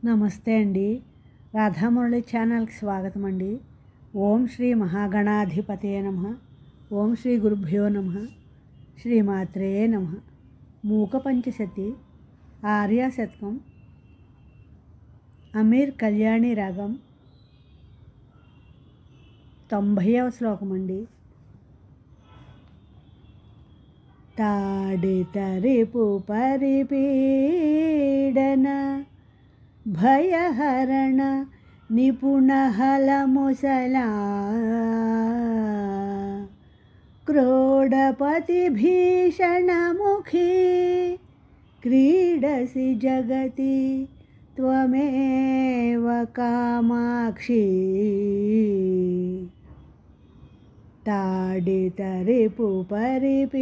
నమస్తే అండి. రాధామురళి ఛానల్కి స్వాగతం అండి. ఓం శ్రీ మహాగణాధిపతయే నమః. ఓం శ్రీ గురుభ్యో నమః. శ్రీమాత్రే నమః. మూక పంచశతి ఆర్య శతకం అమీర్ కళ్యాణి రాగం 90వ శ్లోకం అండి. తాడితరిపు పరిపీడన భయహరణ నిపుణహలముసలా క్రోడపతి భీషణముఖీ క్రీడసి జగతి త్వమేవ కామాక్షి. తాడితరిపు పరిపీడన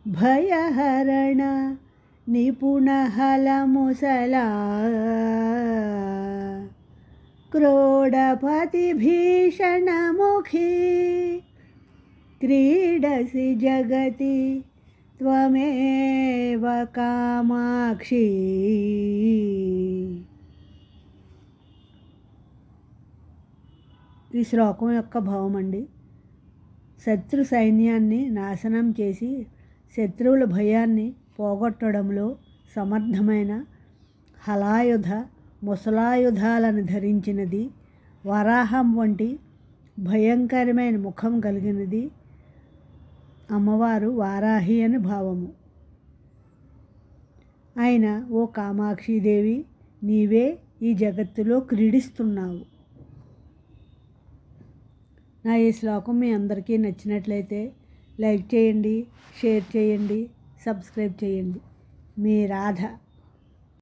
భయహరణ నిపుణహలముసలా క్రోడపతి భీషణముఖీ క్రీడసి జగతి త్వమేవ కామాక్షి. ఈ శ్లోకం యొక్క భావం అండి. శత్రు సైన్యాన్ని నాశనం చేసి శత్రువుల భయాన్ని పోగొట్టడంలో సమర్థమైన హలాయుధ ముసలాయుధాలను ధరించినది, వరాహం వంటి భయంకరమైన ముఖం కలిగినది అమ్మవారు వారాహి అని భావము. ఆయన ఓ కామాక్షిదేవి, నీవే ఈ జగత్తులో క్రీడిస్తున్నావు. నా ఈ శ్లోకం మీ అందరికీ నచ్చినట్లయితే లైక్ చేయండి, షేర్ చేయండి, సబ్స్క్రైబ్ చేయండి. మీ రాధ.